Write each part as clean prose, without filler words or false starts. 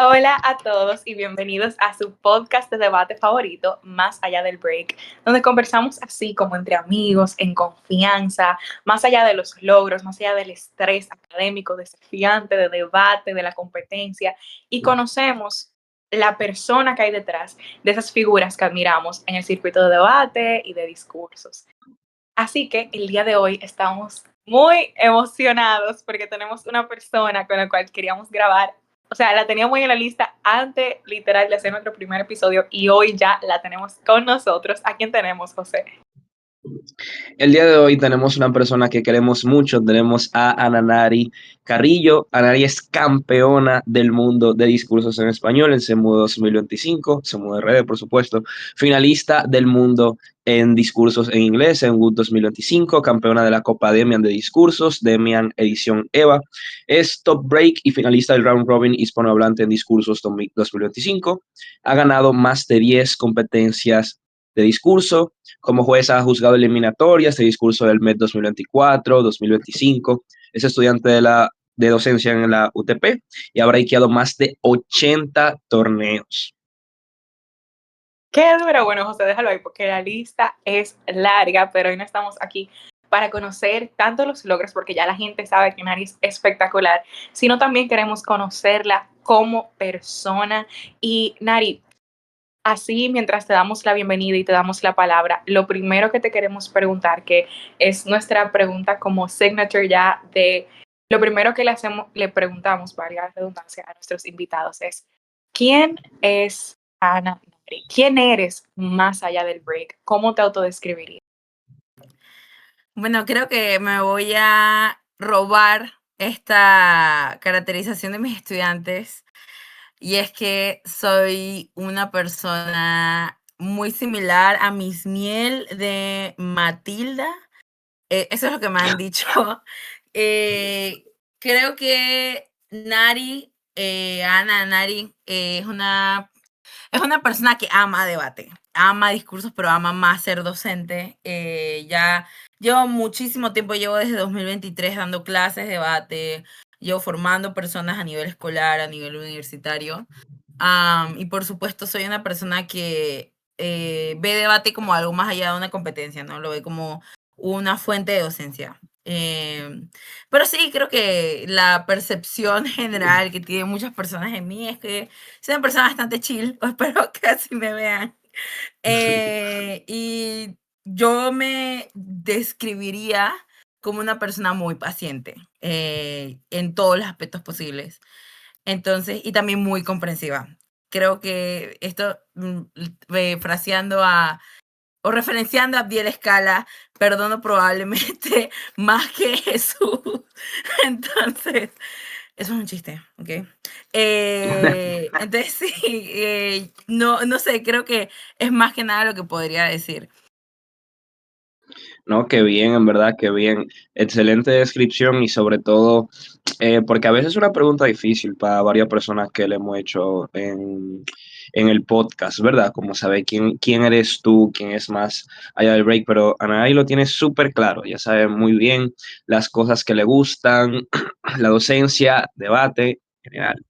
Hola a todos y bienvenidos a su podcast de debate favorito, Más allá del break, donde conversamos así como entre amigos, en confianza, más allá de los logros, más allá del estrés académico, desafiante, de debate, de la competencia, y conocemos la persona que hay detrás de esas figuras que admiramos en el circuito de debate y de discursos. Así que el día de hoy estamos muy emocionados porque tenemos una persona con la cual queríamos grabar. O sea, la teníamos en la lista antes, literal, de hacer nuestro primer episodio y hoy ya la tenemos con nosotros. ¿A quién tenemos, José? El día de hoy tenemos una persona que queremos mucho, tenemos a Ananari Carrillo. Anari es campeona del mundo de discursos en español en CEMU 2025, CEMU RD por supuesto, finalista del mundo en discursos en inglés en WUD 2025, campeona de la Copa Demian de discursos, Demian edición EVA, es top break y finalista del round robin hispanohablante en discursos 2025, ha ganado más de 10 competencias de discurso. Como jueza ha juzgado eliminatorias de discurso del MED 2024, 2025. Es estudiante de docencia en la UTP y ha breakeado más de 80 torneos. Qué duro. Bueno, José, déjalo ahí porque la lista es larga, pero hoy no estamos aquí para conocer tanto los logros, porque ya la gente sabe que Nari es espectacular, sino también queremos conocerla como persona. Y Nari, así, mientras te damos la bienvenida y te damos la palabra, lo primero que te queremos preguntar, que es nuestra pregunta como signature ya de lo primero que le hacemos, le preguntamos, valga la redundancia, a nuestros invitados es, ¿quién es Ana Neri? ¿Quién eres más allá del break? ¿Cómo te autodescribirías? Bueno, creo que me voy a robar esta caracterización de mis estudiantes y es que soy una persona muy similar a Miss Miel de Matilda. Eso es lo que me han dicho. Eh, Creo que Nari, Ana Nari, es una persona que ama debate, ama discursos, pero ama más ser docente. Ya llevo muchísimo tiempo, llevo desde 2023 dando clases de debate, llevo formando personas a nivel escolar, a nivel universitario. Y por supuesto soy una persona que ve debate como algo más allá de una competencia, ¿no? Lo ve como una fuente de docencia. Pero sí, creo que la percepción general que tienen muchas personas en mí es que soy una persona bastante chill, espero que así me vean. Y yo me describiría como una persona muy paciente en todos los aspectos posibles. Entonces, y también muy comprensiva. Creo que esto, fraseando o referenciando a Abdiel Escala, perdono probablemente más que Jesús. Entonces, eso es un chiste, ¿ok? Entonces sí, no sé, creo que es más que nada lo que podría decir. No, qué bien, en verdad, qué bien. Excelente descripción y sobre todo, porque a veces es una pregunta difícil para varias personas que le hemos hecho en el podcast, ¿verdad? Como saber quién eres tú, quién es más allá del break, pero Anaí lo tiene súper claro, ya sabe muy bien las cosas que le gustan, la docencia, debate, en general.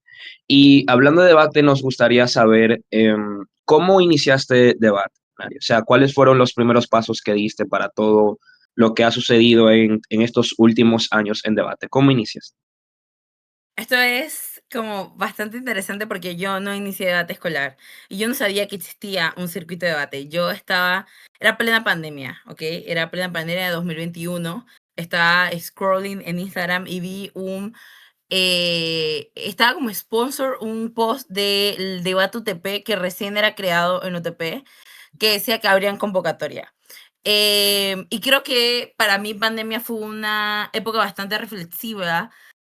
Y hablando de debate, nos gustaría saber cómo iniciaste debate, Mario. O sea, ¿cuáles fueron los primeros pasos que diste para todo lo que ha sucedido en estos últimos años en debate? ¿Cómo iniciaste? Esto es como bastante interesante porque yo no inicié debate escolar y yo no sabía que existía un circuito de debate. Era plena pandemia, ¿ok? Era plena pandemia de 2021. Estaba scrolling en Instagram y vi estaba como sponsor un post del debate UTP que recién era creado en UTP, que decía que habrían convocatoria. Y creo que para mí pandemia fue una época bastante reflexiva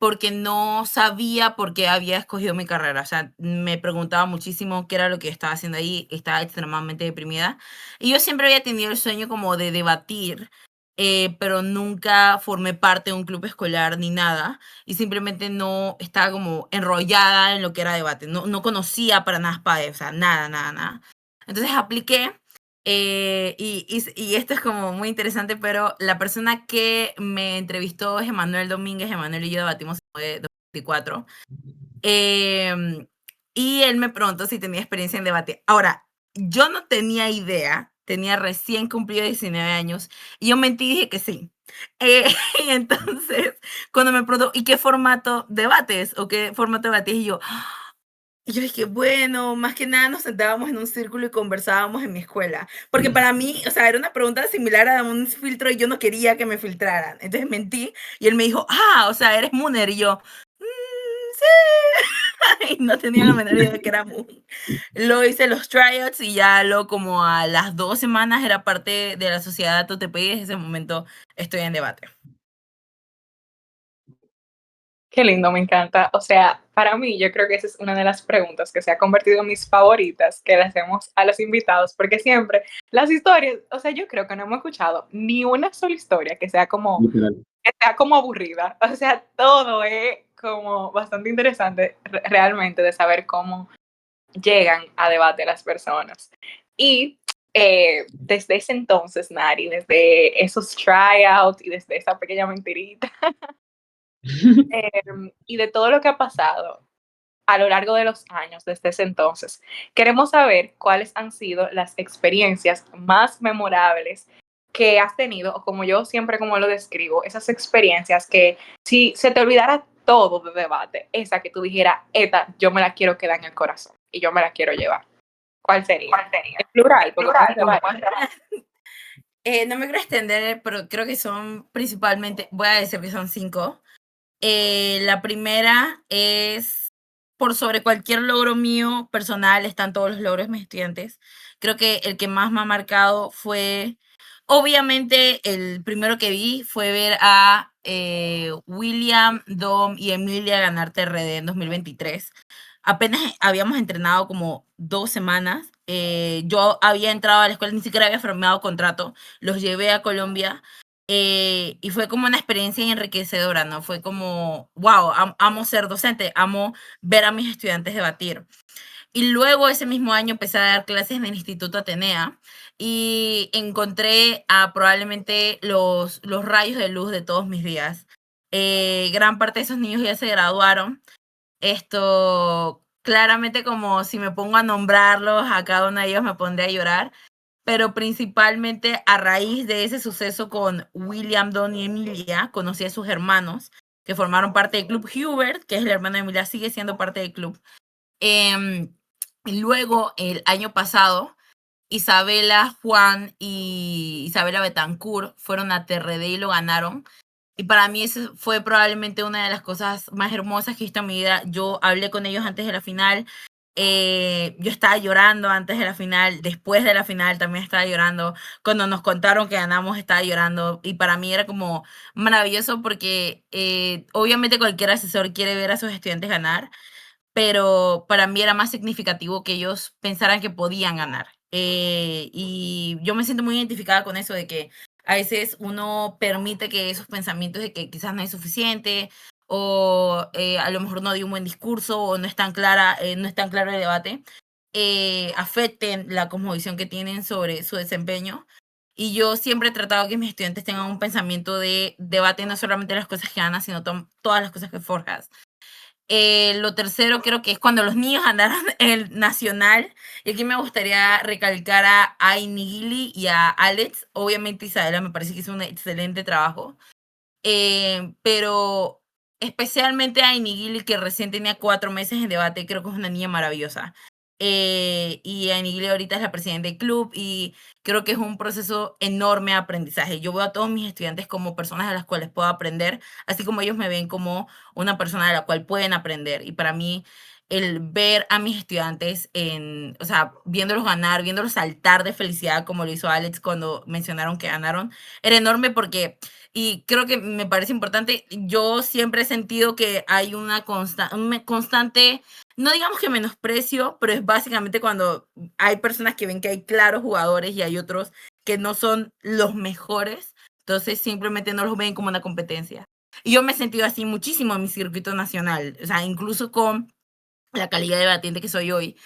porque no sabía por qué había escogido mi carrera. O sea, me preguntaba muchísimo qué era lo que estaba haciendo ahí, estaba extremadamente deprimida. Y yo siempre había tenido el sueño como de debatir, pero nunca formé parte de un club escolar ni nada. Y simplemente no estaba como enrollada en lo que era debate. No conocía para nada SPAE, o sea, nada, nada, nada. Entonces apliqué y esto es como muy interesante, pero la persona que me entrevistó es Emanuel Domínguez. Emanuel y yo debatimos en 2024. y él me preguntó si tenía experiencia en debate. Ahora, yo no tenía idea, tenía recién cumplido 19 años, y yo mentí y dije que sí. Y entonces, cuando me preguntó, ¿y qué formato debates? ¿O qué formato debates? Y yo dije, bueno, más que nada nos sentábamos en un círculo y conversábamos en mi escuela. Porque para mí, o sea, era una pregunta similar a un filtro y yo no quería que me filtraran. Entonces mentí y él me dijo, o sea, eres Mooner. Y yo, sí. Y no tenía la menor idea de que era Mooner. Lo hice los tryouts y ya como a las 2 semanas era parte de la sociedad TOTP y desde ese momento estoy en debate. Qué lindo, me encanta. O sea, para mí, yo creo que esa es una de las preguntas que se ha convertido en mis favoritas que le hacemos a los invitados, porque siempre las historias, o sea, yo creo que no hemos escuchado ni una sola historia Literal. que sea como aburrida. O sea, todo es como bastante interesante realmente de saber cómo llegan a debate las personas. Y desde ese entonces, Nari, desde esos tryouts y desde esa pequeña mentirita, y de todo lo que ha pasado a lo largo de los años desde ese entonces, queremos saber cuáles han sido las experiencias más memorables que has tenido, o como yo siempre como lo describo, esas experiencias que si se te olvidara todo de debate, esa que tú dijeras, esta yo me la quiero quedar en el corazón y yo me la quiero llevar. ¿Cuál sería? En plural, porque No me quiero extender, pero creo que son principalmente, voy a decir que son 5. La primera es, por sobre cualquier logro mío personal, están todos los logros de mis estudiantes. Creo que el que más me ha marcado fue, obviamente, el primero que vi fue ver a William, Dom y Emilia ganar TRD en 2023. Apenas habíamos entrenado como 2 semanas. Yo había entrado a la escuela, ni siquiera había firmado contrato. Los llevé a Colombia. Y fue como una experiencia enriquecedora, ¿no? Fue como, wow, amo ser docente, amo ver a mis estudiantes debatir. Y luego ese mismo año empecé a dar clases en el Instituto Atenea y encontré a probablemente los rayos de luz de todos mis días. Gran parte de esos niños ya se graduaron. Esto, claramente, como si me pongo a nombrarlos, a cada uno de ellos me pondré a llorar, pero principalmente a raíz de ese suceso con William, Don y Emilia, conocí a sus hermanos que formaron parte del club. Hubert, que es el hermano de Emilia, sigue siendo parte del club. Y luego, el año pasado, Isabela, Juan y Isabela Betancourt fueron a TRD y lo ganaron. Y para mí eso fue probablemente una de las cosas más hermosas que he visto en mi vida. Yo hablé con ellos antes de la final. Yo estaba llorando antes de la final, después de la final también estaba llorando. Cuando nos contaron que ganamos estaba llorando. Y para mí era como maravilloso porque obviamente cualquier asesor quiere ver a sus estudiantes ganar, pero para mí era más significativo que ellos pensaran que podían ganar. Y yo me siento muy identificada con eso de que a veces uno permite que esos pensamientos de que quizás no es suficiente o a lo mejor no dio un buen discurso o no es tan clara, no es tan claro el debate, afecten la cosmovisión que tienen sobre su desempeño. Y yo siempre he tratado que mis estudiantes tengan un pensamiento de debate, no solamente las cosas que ganas, sino todas las cosas que forjas. Lo tercero creo que es cuando los niños ganaron el nacional. Y aquí me gustaría recalcar a Aini Gili y a Alex. Obviamente Isabela me parece que hizo un excelente trabajo. Pero especialmente a Aini Gili, que recién tenía 4 meses en debate, creo que es una niña maravillosa. Y Aini Gili ahorita es la presidenta del club y creo que es un proceso enorme de aprendizaje. Yo veo a todos mis estudiantes como personas de las cuales puedo aprender, así como ellos me ven como una persona de la cual pueden aprender. Y para mí, el ver a mis estudiantes o sea, viéndolos ganar, viéndolos saltar de felicidad, como lo hizo Alex cuando mencionaron que ganaron, era enorme porque, y creo que me parece importante, yo siempre he sentido que hay un constante, no digamos que menosprecio, pero es básicamente cuando hay personas que ven que hay claros jugadores y hay otros que no son los mejores, entonces simplemente no los ven como una competencia. Y yo me he sentido así muchísimo en mi circuito nacional, o sea, incluso con la calidad de debatiente que soy hoy.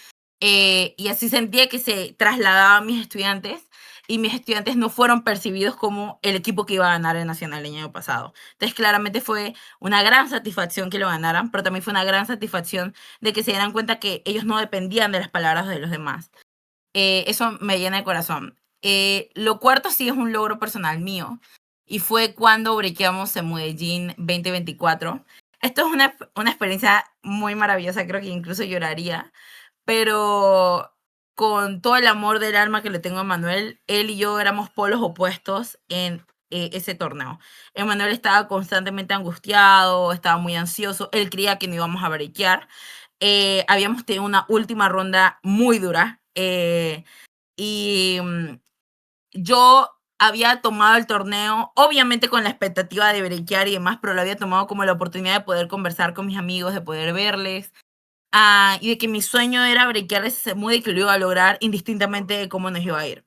Y así sentía que se trasladaba a mis estudiantes. y mis estudiantes no fueron percibidos como el equipo que iba a ganar el Nacional el año pasado. Entonces, claramente fue una gran satisfacción que lo ganaran, pero también fue una gran satisfacción de que se dieran cuenta que ellos no dependían de las palabras de los demás. Eso me llena el corazón. Lo cuarto sí es un logro personal mío, y fue cuando brequeamos en Medellín 2024. Esto es una experiencia muy maravillosa, creo que incluso lloraría, pero con todo el amor del alma que le tengo a Manuel, él y yo éramos polos opuestos en ese torneo. Emanuel estaba constantemente angustiado, estaba muy ansioso, él creía que no íbamos a breakear. Habíamos tenido una última ronda muy dura, y yo había tomado el torneo, obviamente con la expectativa de breakear y demás, pero lo había tomado como la oportunidad de poder conversar con mis amigos, de poder verles, y de que mi sueño era breakear ese mood y que lo iba a lograr indistintamente de cómo nos iba a ir.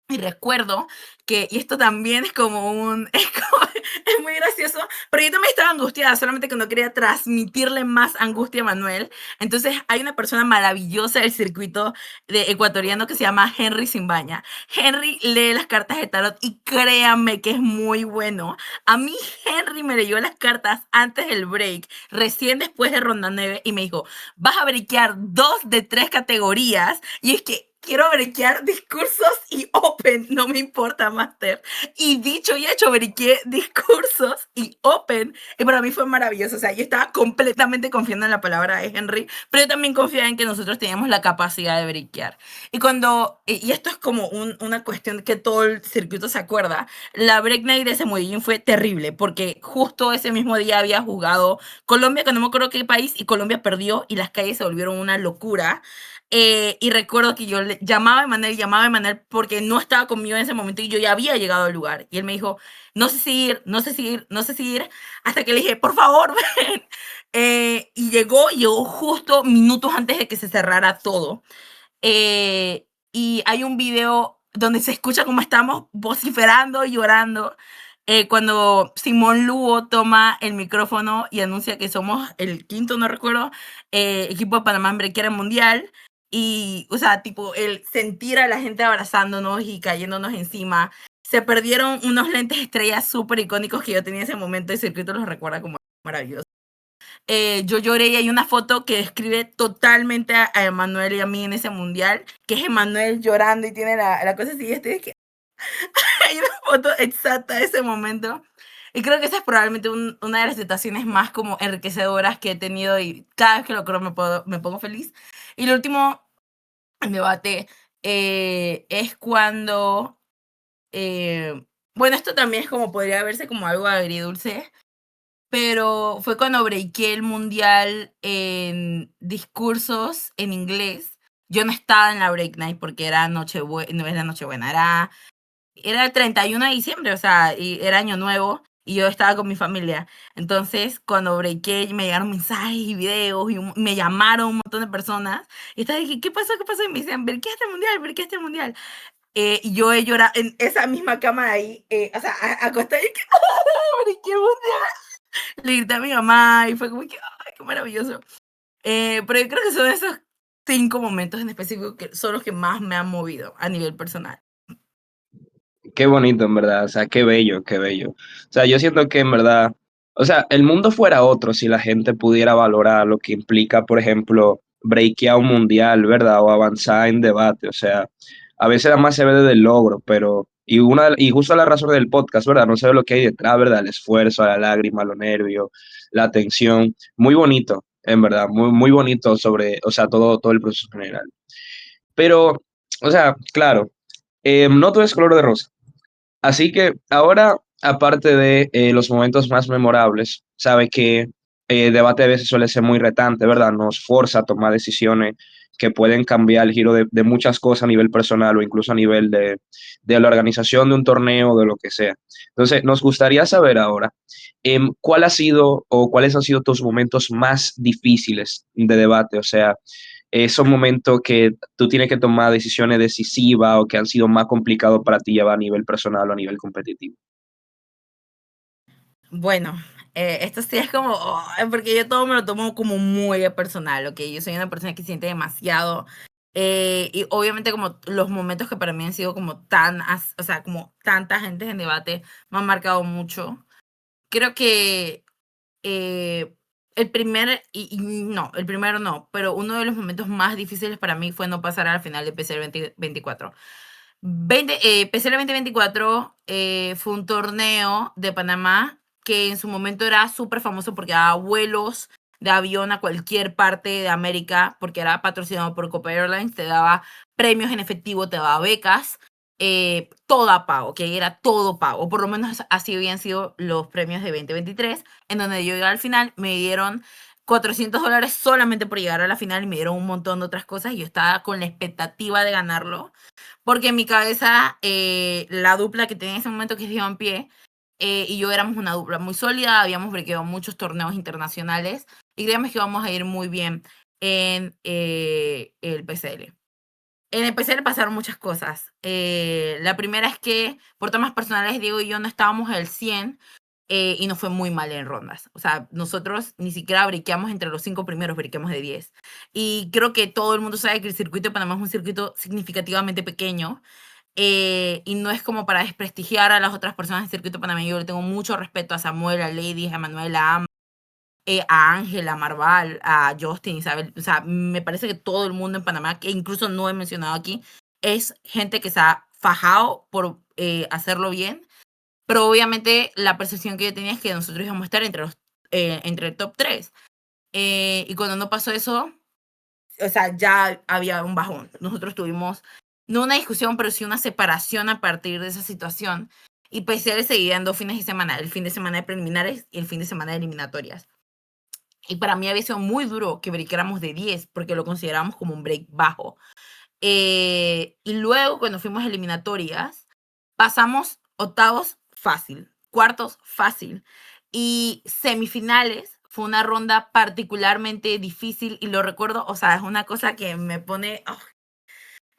Y recuerdo que, y esto también es como es muy gracioso, pero yo también estaba angustiada, solamente que no quería transmitirle más angustia a Manuel. Entonces hay una persona maravillosa del circuito ecuatoriano que se llama Henry Simbaña. Henry lee las cartas de tarot y créanme que es muy bueno. A mí Henry me leyó las cartas antes del break, recién después de ronda 9, y me dijo, vas a breakear 2 de 3 categorías, y es que quiero breakear discursos y open, no me importa, Master. Y dicho y hecho, breakeé discursos y open, y para mí fue maravilloso. O sea, yo estaba completamente confiando en la palabra de Henry, pero yo también confiaba en que nosotros teníamos la capacidad de breakear. Y esto es como una cuestión que todo el circuito se acuerda, la break night de ese Medellín fue terrible, porque justo ese mismo día había jugado Colombia, que no me acuerdo qué país, y Colombia perdió y las calles se volvieron una locura. Y recuerdo que yo le llamaba a Emanuel porque no estaba conmigo en ese momento y yo ya había llegado al lugar. Y él me dijo, no sé si ir, no sé si ir, no sé si ir, hasta que le dije, por favor, ven. Y llegó justo minutos antes de que se cerrara todo. Y hay un video donde se escucha cómo estamos vociferando y llorando, cuando Simón Lugo toma el micrófono y anuncia que somos el quinto, no recuerdo, equipo de Panamá en breaker mundial. Y, o sea, tipo, el sentir a la gente abrazándonos y cayéndonos encima. Se perdieron unos lentes estrellas súper icónicos que yo tenía en ese momento, y el circuito los recuerda como maravilloso. Yo lloré, y hay una foto que describe totalmente a Emanuel y a mí en ese mundial, que es Emanuel llorando y tiene la cosa así, hay una foto exacta de ese momento. Y creo que esa es probablemente una de las situaciones más como enriquecedoras que he tenido, y cada vez que lo creo me pongo feliz. Y lo último, el debate, es cuando, bueno, esto también es como, podría verse como algo agridulce, pero fue cuando breaké el mundial en discursos en inglés. Yo no estaba en la break night porque era Nochebuena, no era Nochebuena, era el 31 de diciembre, o sea, y era Año Nuevo, y yo estaba con mi familia. Entonces, cuando breaké, me llegaron mensajes y videos, y me llamaron un montón de personas, y estaba dije, ¿qué pasó? ¿Qué pasó? Y me decían, breaké este mundial, breaké este mundial. Y yo he llorado en esa misma cama de ahí, o sea, acostada, y que, breaké el mundial. Le grité a mi mamá y fue como que, ay, qué maravilloso. Pero yo creo que son esos 5 momentos en específico que son los que más me han movido a nivel personal. Qué bonito, en verdad. O sea, qué bello, qué bello. O sea, yo siento que en verdad, o sea, el mundo fuera otro si la gente pudiera valorar lo que implica, por ejemplo, breakear un mundial, ¿verdad? O avanzar en debate. O sea, a veces nada más se ve desde el logro, pero, y justo la razón del podcast, ¿verdad? No se ve lo que hay detrás, ¿verdad? El esfuerzo, la lágrima, los nervios, la tensión. Muy bonito, en verdad, muy, muy bonito sobre, o sea, todo el proceso general. Pero, o sea, claro, no todo es color de rosa. Así que ahora, aparte de los momentos más memorables, sabe que el debate a veces suele ser muy retante, ¿verdad? Nos forza a tomar decisiones que pueden cambiar el giro de muchas cosas a nivel personal o incluso a nivel de la organización de un torneo o de lo que sea. Entonces, nos gustaría saber ahora, ¿cuál ha sido o cuáles han sido tus momentos más difíciles de debate? O sea, esos momentos que tú tienes que tomar decisiones decisivas o que han sido más complicados para ti llevar a nivel personal o a nivel competitivo. Bueno, esto sí es como, porque yo todo me lo tomo como muy personal, ¿ok? Yo soy una persona que siente demasiado, Y obviamente como los momentos que para mí han sido como o sea, como tanta gente en debate me han marcado mucho. Creo que el primero no, pero uno de los momentos más difíciles para mí fue no pasar a la final de PCL 2024. PCL 2024 fue un torneo de Panamá que en su momento era súper famoso porque daba vuelos de avión a cualquier parte de América, porque era patrocinado por Copa Airlines, te daba premios en efectivo, te daba becas, todo a pago, que era todo pago, o por lo menos así habían sido los premios de 2023, en donde yo llegué al final, me dieron $400 solamente por llegar a la final y me dieron un montón de otras cosas y yo estaba con la expectativa de ganarlo, porque en mi cabeza la dupla que tenía en ese momento, que es Iván Pie, y yo éramos una dupla muy sólida, habíamos brequeado muchos torneos internacionales y creíamos que íbamos a ir muy bien en el PCL. En el PCL pasaron muchas cosas. La primera es que por temas personales Diego y yo no estábamos al 100 y nos fue muy mal en rondas. O sea, nosotros ni siquiera briqueamos entre los 5 primeros, briqueamos de 10. Y creo que todo el mundo sabe que el circuito de Panamá es un circuito significativamente pequeño y no es como para desprestigiar a las otras personas del circuito panameño. Yo le tengo mucho respeto a Samuel, a Lady, a Manuela, a Ángela, a Marval, a Justin, Isabel. O sea, me parece que todo el mundo en Panamá, que incluso no he mencionado aquí, es gente que se ha fajado por hacerlo bien. Pero obviamente la percepción que yo tenía es que nosotros íbamos a estar entre el top 3. Y cuando no pasó eso, o sea, ya había un bajón. Nosotros tuvimos, no una discusión, pero sí una separación a partir de esa situación. Y PCL seguía en 2 fines de semana, el fin de semana de preliminares y el fin de semana de eliminatorias. Y para mí había sido muy duro que breakáramos de 10, porque lo considerábamos como un break bajo. Y luego, cuando fuimos a eliminatorias, pasamos octavos fácil, cuartos fácil. Y semifinales fue una ronda particularmente difícil y lo recuerdo, o sea, es una cosa que me pone...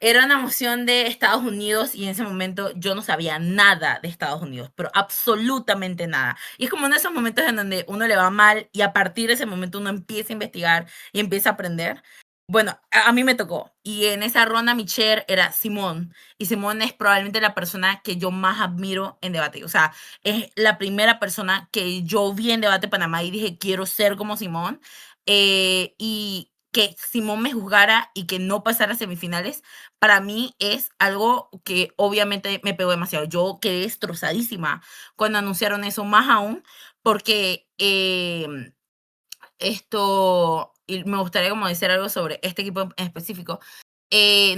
Era una emoción de Estados Unidos y en ese momento yo no sabía nada de Estados Unidos, pero absolutamente nada. Y es como en esos momentos en donde uno le va mal y a partir de ese momento uno empieza a investigar y empieza a aprender. Bueno, a mí me tocó. Y en esa ronda mi chair era Simón. Y Simón es probablemente la persona que yo más admiro en debate. O sea, es la primera persona que yo vi en Debate Panamá y dije, quiero ser como Simón. Y que Simón me juzgara y que no pasara a semifinales, para mí es algo que obviamente me pegó demasiado. Yo quedé destrozadísima cuando anunciaron eso, más aún porque y me gustaría como decir algo sobre este equipo en específico.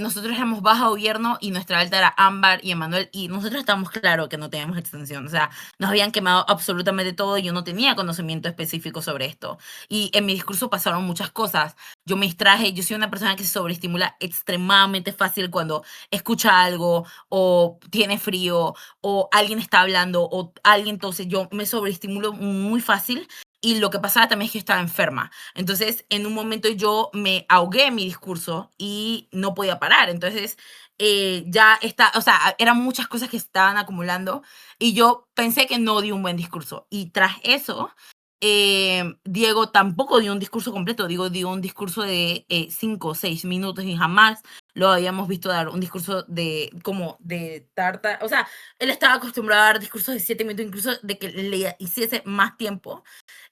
Nosotros éramos baja gobierno y nuestra alta era Ámbar y Emanuel y nosotros estábamos claro que no teníamos extensión, o sea, nos habían quemado absolutamente todo y yo no tenía conocimiento específico sobre esto. Y en mi discurso pasaron muchas cosas. Yo me distraje, yo soy una persona que se sobreestimula extremadamente fácil cuando escucha algo o tiene frío o alguien está hablando o alguien, entonces yo me sobreestimulo muy fácil. Y lo que pasaba también es que yo estaba enferma. Entonces, en un momento yo me ahogué en mi discurso y no podía parar. Entonces, ya está, o sea, eran muchas cosas que estaban acumulando y yo pensé que no di un buen discurso. Y tras eso, Diego tampoco dio un discurso completo, Diego dio un discurso de 5 o 6 minutos y jamás lo habíamos visto dar un discurso como de tarta. O sea, él estaba acostumbrado a dar discursos de 7 minutos, incluso de que le hiciese más tiempo.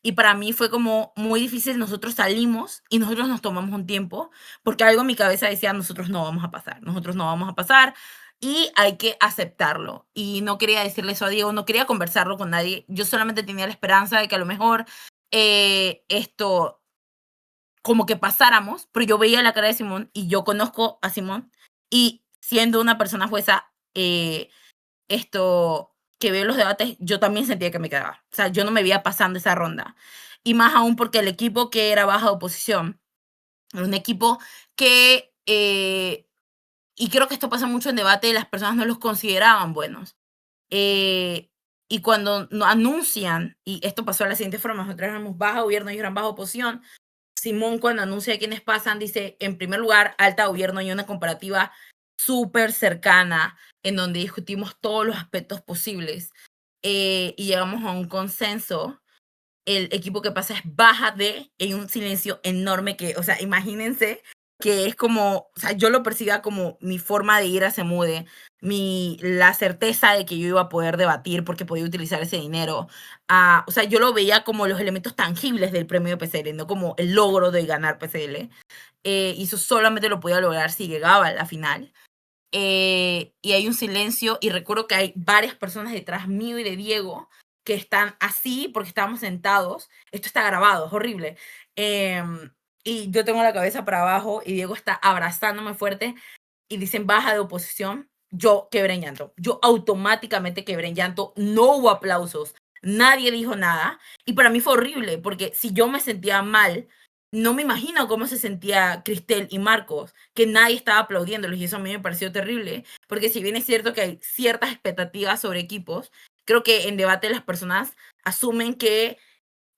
Y para mí fue como muy difícil, nosotros salimos y nosotros nos tomamos un tiempo, porque algo en mi cabeza decía, nosotros no vamos a pasar, nosotros no vamos a pasar y hay que aceptarlo. Y no quería decirle eso a Diego, no quería conversarlo con nadie, yo solamente tenía la esperanza de que a lo mejor esto como que pasáramos, pero yo veía la cara de Simón y yo conozco a Simón y siendo una persona jueza, que veo los debates, yo también sentía que me quedaba. O sea, yo no me veía pasando esa ronda. Y más aún porque el equipo que era baja oposición era un equipo que, y creo que esto pasa mucho en debate, las personas no los consideraban buenos. Eh, y cuando anuncian, y esto pasó de la siguiente forma, nosotros éramos baja gobierno y ellos eran baja oposición, Simón cuando anuncia quiénes pasan dice, en primer lugar, alta gobierno y una comparativa súper cercana en donde discutimos todos los aspectos posibles y llegamos a un consenso. El equipo que pasa es baja D en un silencio enorme que, o sea, imagínense que es como, o sea, yo lo percibía como mi forma de ir a Semude, la certeza de que yo iba a poder debatir porque podía utilizar ese dinero. O sea, yo lo veía como los elementos tangibles del premio PCL, no como el logro de ganar PCL. Y eso solamente lo podía lograr si llegaba a la final. Y hay un silencio y recuerdo que hay varias personas detrás mío y de Diego que están así porque estábamos sentados. Esto está grabado, es horrible. Y yo tengo la cabeza para abajo y Diego está abrazándome fuerte y dicen baja de oposición. Yo quebré en llanto. Yo automáticamente quebré en llanto. No hubo aplausos. Nadie dijo nada. Y para mí fue horrible porque si yo me sentía mal, no me imagino cómo se sentía Cristel y Marcos, que nadie estaba aplaudiéndolos y eso a mí me pareció terrible, porque si bien es cierto que hay ciertas expectativas sobre equipos, creo que en debate las personas asumen que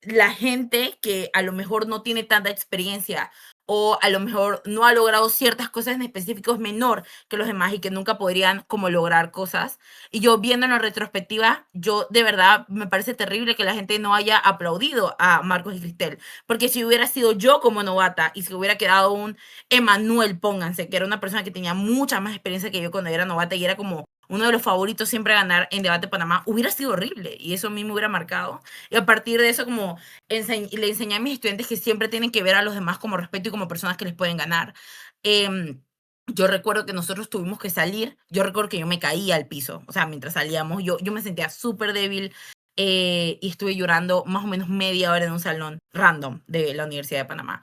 la gente que a lo mejor no tiene tanta experiencia o a lo mejor no ha logrado ciertas cosas en específico es menor que los demás y que nunca podrían como lograr cosas. Y yo viendo en retrospectiva, yo de verdad me parece terrible que la gente no haya aplaudido a Marcos y Cristel, porque si hubiera sido yo como novata y si hubiera quedado un Emanuel, pónganse, que era una persona que tenía mucha más experiencia que yo cuando era novata y era como uno de los favoritos siempre a ganar en Debate Panamá, hubiera sido horrible y eso a mí me hubiera marcado. Y a partir de eso, como le enseñé a mis estudiantes que siempre tienen que ver a los demás como respeto y como personas que les pueden ganar. Yo recuerdo que nosotros tuvimos que salir, yo recuerdo que yo me caía al piso, o sea, mientras salíamos, yo me sentía súper débil y estuve llorando más o menos media hora en un salón random de la Universidad de Panamá.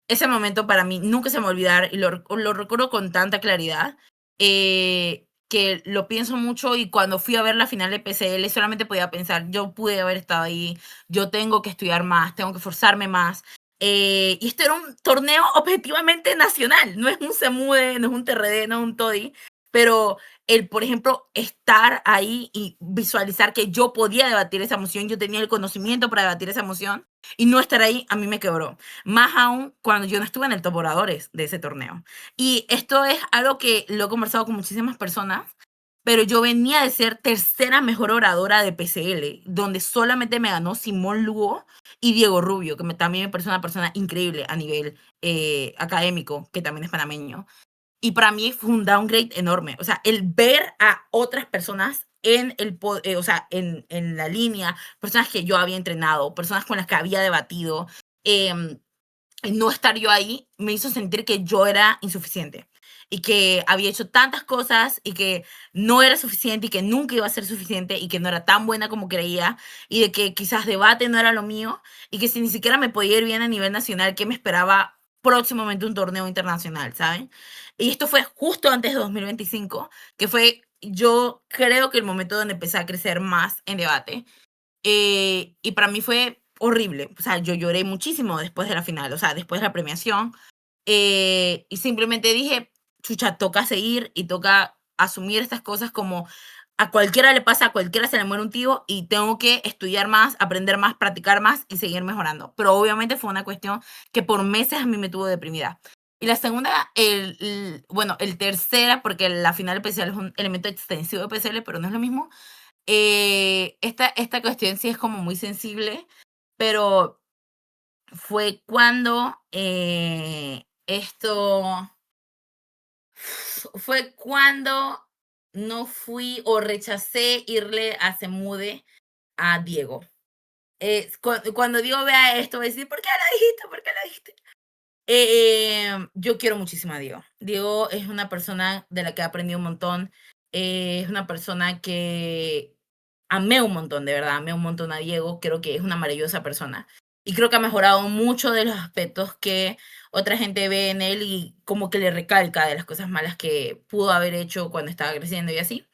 Ese momento para mí nunca se me va a olvidar y lo recuerdo con tanta claridad que lo pienso mucho y cuando fui a ver la final de PCL solamente podía pensar, yo pude haber estado ahí, yo tengo que estudiar más, tengo que esforzarme más. Y esto era un torneo objetivamente nacional, no es un Semude, no es un TRD, no es un TODI, pero por ejemplo, estar ahí y visualizar que yo podía debatir esa moción, yo tenía el conocimiento para debatir esa moción y no estar ahí, a mí me quebró. Más aún cuando yo no estuve en el top oradores de ese torneo. Y esto es algo que lo he conversado con muchísimas personas, pero yo venía de ser tercera mejor oradora de PCL, donde solamente me ganó Simón Lugo y Diego Rubio, que también me parece una persona increíble a nivel académico, que también es panameño. Y para mí fue un downgrade enorme. O sea, el ver a otras personas o sea, en la línea, personas que yo había entrenado, personas con las que había debatido, no estar yo ahí me hizo sentir que yo era insuficiente y que había hecho tantas cosas y que no era suficiente y que nunca iba a ser suficiente y que no era tan buena como creía y de que quizás debate no era lo mío y que si ni siquiera me podía ir bien a nivel nacional, que me esperaba próximamente un torneo internacional, ¿saben? Y esto fue justo antes de 2025, que fue yo creo que el momento donde empecé a crecer más en debate. Y para mí fue horrible. O sea, yo lloré muchísimo después de la final, o sea, después de la premiación. Y simplemente dije, chucha, toca seguir y toca asumir estas cosas como a cualquiera le pasa, a cualquiera se le muere un tío y tengo que estudiar más, aprender más, practicar más y seguir mejorando. Pero obviamente fue una cuestión que por meses a mí me tuvo deprimida. Y la segunda, bueno, el tercera, porque la final especial es un elemento extensivo de PCL, pero no es lo mismo. Esta cuestión sí es como muy sensible, pero fue cuando fue cuando no fui o rechacé irle a Semude a Diego. Cuando Diego vea esto, va a decir, ¿por qué lo dijiste? ¿Por qué lo dijiste? Yo quiero muchísimo a Diego. Diego es una persona de la que he aprendido un montón. Es una persona que amé un montón, de verdad, amé un montón a Diego. Creo que es una maravillosa persona. Y creo que ha mejorado mucho de los aspectos que otra gente ve en él y como que le recalca de las cosas malas que pudo haber hecho cuando estaba creciendo y así.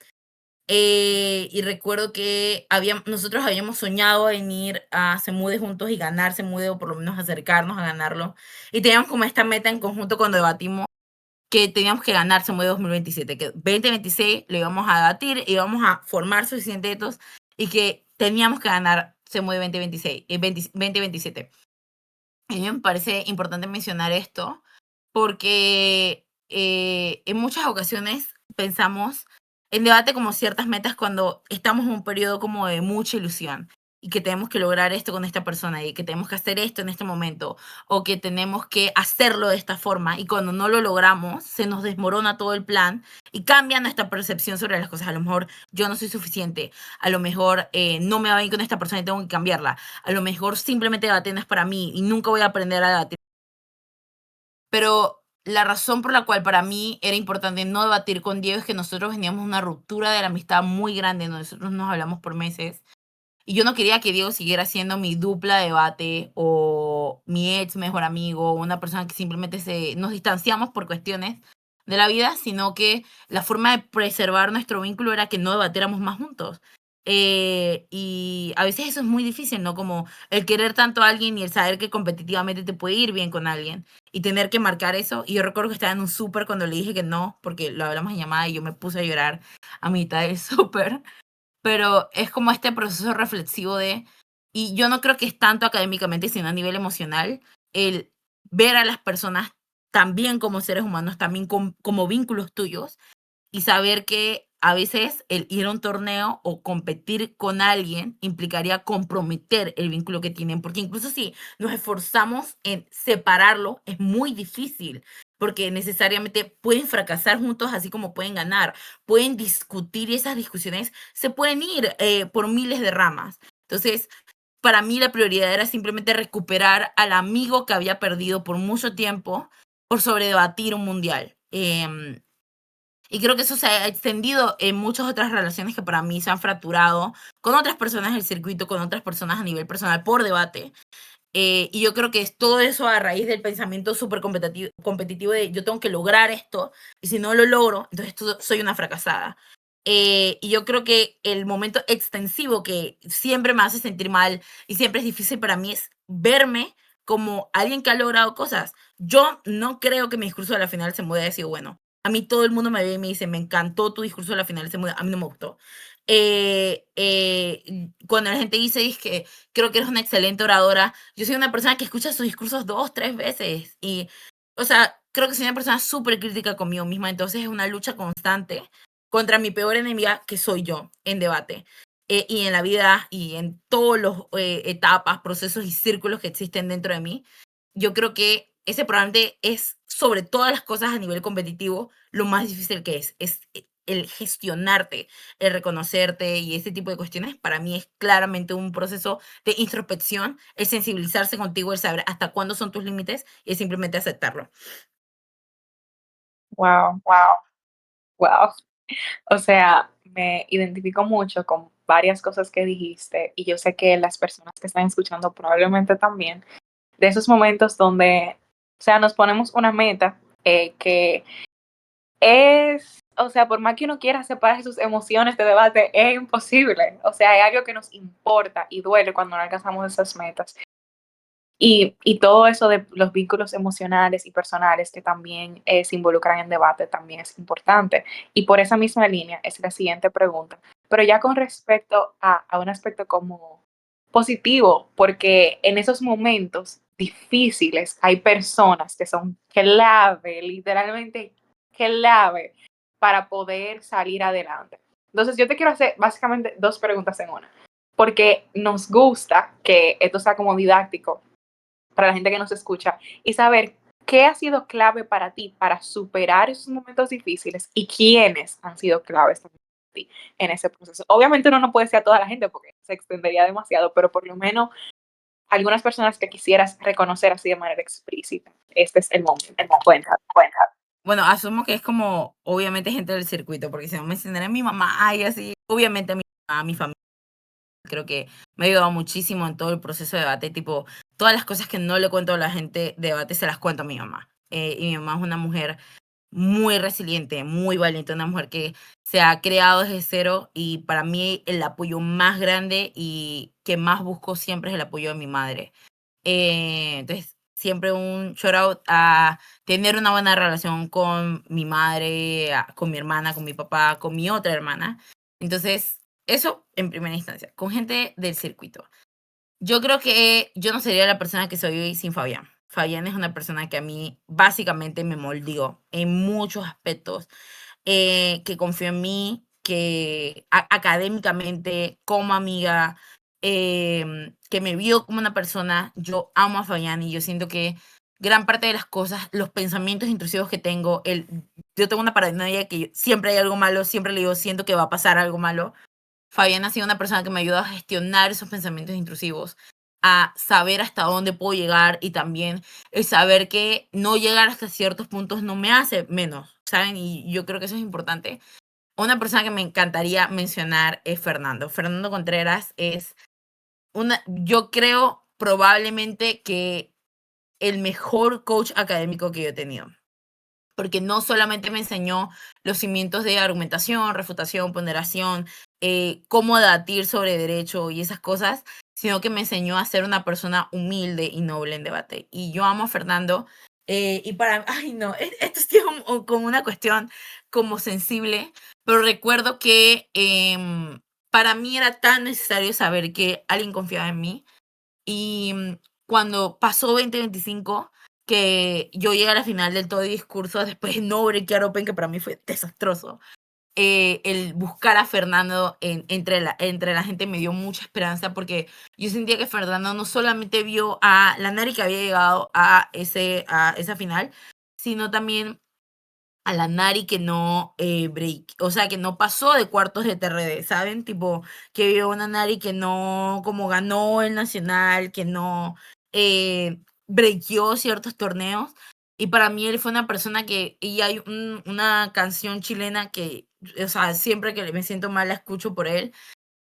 Y recuerdo que nosotros habíamos soñado en ir a Semude juntos y ganar Semude o por lo menos acercarnos a ganarlo. Y teníamos como esta meta en conjunto cuando debatimos que teníamos que ganar Semude 2027, que 2026 lo íbamos a debatir, íbamos a formar suficientes datos y que teníamos que ganar Semude 2026, 2027. A mí me parece importante mencionar esto porque en muchas ocasiones pensamos en debate como ciertas metas cuando estamos en un periodo como de mucha ilusión y que tenemos que lograr esto con esta persona y que tenemos que hacer esto en este momento o que tenemos que hacerlo de esta forma y cuando no lo logramos se nos desmorona todo el plan y cambia nuestra percepción sobre las cosas. A lo mejor yo no soy suficiente, a lo mejor no me va bien con esta persona y tengo que cambiarla, a lo mejor simplemente debatir no es para mí y nunca voy a aprender a debatir. Pero la razón por la cual para mí era importante no debatir con Diego es que nosotros veníamos de una ruptura de la amistad muy grande, nosotros nos hablamos por meses y yo no quería que Diego siguiera siendo mi dupla de debate o mi ex mejor amigo, o una persona que simplemente nos distanciamos por cuestiones de la vida, sino que la forma de preservar nuestro vínculo era que no debatiéramos más juntos. Y a veces eso es muy difícil, ¿no? Como el querer tanto a alguien y el saber que competitivamente te puede ir bien con alguien y tener que marcar eso. Y yo recuerdo que estaba en un súper cuando le dije que no, porque lo hablamos en llamada y yo me puse a llorar a mitad del súper. Pero es como este proceso reflexivo y yo no creo que es tanto académicamente, sino a nivel emocional, el ver a las personas también como seres humanos, también como vínculos tuyos y saber que a veces el ir a un torneo o competir con alguien implicaría comprometer el vínculo que tienen, porque incluso si nos esforzamos en separarlo, es muy difícil, porque necesariamente pueden fracasar juntos así como pueden ganar, pueden discutir y esas discusiones se pueden ir por miles de ramas. Entonces, para mí la prioridad era simplemente recuperar al amigo que había perdido por mucho tiempo por sobredebatir un mundial. Y creo que eso se ha extendido en muchas otras relaciones que para mí se han fracturado con otras personas del circuito, con otras personas a nivel personal por debate. Y yo creo que es todo eso a raíz del pensamiento súper competitivo de yo tengo que lograr esto y si no lo logro, entonces soy una fracasada. Y yo creo que el momento extensivo que siempre me hace sentir mal y siempre es difícil para mí es verme como alguien que ha logrado cosas. Yo no creo que mi discurso de la final se me haya sido bueno. A mí todo el mundo me ve y me dice, me encantó tu discurso de la final, a mí no me gustó. Cuando la gente dice que creo que eres una excelente oradora, yo soy una persona que escucha sus discursos 2, 3 veces y, o sea, creo que soy una persona súper crítica conmigo misma, entonces es una lucha constante contra mi peor enemiga, que soy yo, en debate. Y en la vida y en todos los etapas, procesos y círculos que existen dentro de mí, yo creo que ese probablemente es, sobre todas las cosas a nivel competitivo, lo más difícil que es el gestionarte, el reconocerte y ese tipo de cuestiones, para mí es claramente un proceso de introspección, el sensibilizarse contigo, el saber hasta cuándo son tus límites y es simplemente aceptarlo. Wow, wow, wow. O sea, me identifico mucho con varias cosas que dijiste y yo sé que las personas que están escuchando probablemente también, de esos momentos donde, o sea, nos ponemos una meta que es, o sea, por más que uno quiera separar sus emociones de debate, es imposible. O sea, es algo que nos importa y duele cuando no alcanzamos esas metas. Y todo eso de los vínculos emocionales y personales que también se involucran en debate también es importante. Y por esa misma línea es la siguiente pregunta. Pero ya con respecto a un aspecto como positivo, porque en esos momentos difíciles hay personas que son clave, literalmente clave, para poder salir adelante. Entonces yo te quiero hacer básicamente dos preguntas en una, porque nos gusta que esto sea como didáctico para la gente que nos escucha y saber qué ha sido clave para ti para superar esos momentos difíciles y quiénes han sido claves también para ti en ese proceso. Obviamente uno no puede ser a toda la gente porque se extendería demasiado, pero por lo menos algunas personas que quisieras reconocer así de manera explícita. Este es el momento. Cuenta, cuenta. Bueno, asumo que es como, obviamente, gente del circuito, porque si no mencionaré a mi mamá y así, obviamente a mi mamá, a mi familia, creo que me ha ayudado muchísimo en todo el proceso de debate, tipo, todas las cosas que no le cuento a la gente de debate se las cuento a mi mamá. Y mi mamá es una mujer muy resiliente, muy valiente, una mujer que se ha creado desde cero y para mí el apoyo más grande y que más busco siempre es el apoyo de mi madre. Entonces, siempre un shout out a tener una buena relación con mi madre, con mi hermana, con mi papá, con mi otra hermana. Entonces, eso en primera instancia, con gente del circuito. Yo creo que yo no sería la persona que soy hoy sin Fabián. Fabián es una persona que a mí básicamente me moldeó en muchos aspectos, que confió en mí, que académicamente, como amiga, que me vio como una persona. Yo amo a Fabián y yo siento que gran parte de las cosas, los pensamientos intrusivos que tengo, yo tengo una paranoia que siempre hay algo malo, siempre le digo, siento que va a pasar algo malo. Fabián ha sido una persona que me ayuda a gestionar esos pensamientos intrusivos, a saber hasta dónde puedo llegar y también el saber que no llegar hasta ciertos puntos no me hace menos, ¿saben? Y yo creo que eso es importante. Una persona que me encantaría mencionar es Fernando. Fernando Contreras es yo creo probablemente que el mejor coach académico que yo he tenido. Porque no solamente me enseñó los cimientos de argumentación, refutación, ponderación, cómo debatir sobre derecho y esas cosas, sino que me enseñó a ser una persona humilde y noble en debate. Y yo amo a Fernando. Y ay no, esto es como una cuestión como sensible, pero recuerdo que para mí era tan necesario saber que alguien confiaba en mí. Y cuando pasó 2025, que yo llegué a la final del todo discurso, después de no breakear Open, que para mí fue desastroso, el buscar a Fernando entre la gente me dio mucha esperanza, porque yo sentía que Fernando no solamente vio a la Nari que había llegado a esa final, sino también a la Nari que no o sea, que no pasó de cuartos de TRD, ¿saben? Tipo, que vio una Nari que no, como ganó el Nacional, que no breakeó ciertos torneos. Y para mí él fue una persona y hay una canción chilena que, o sea, siempre que me siento mal la escucho por él,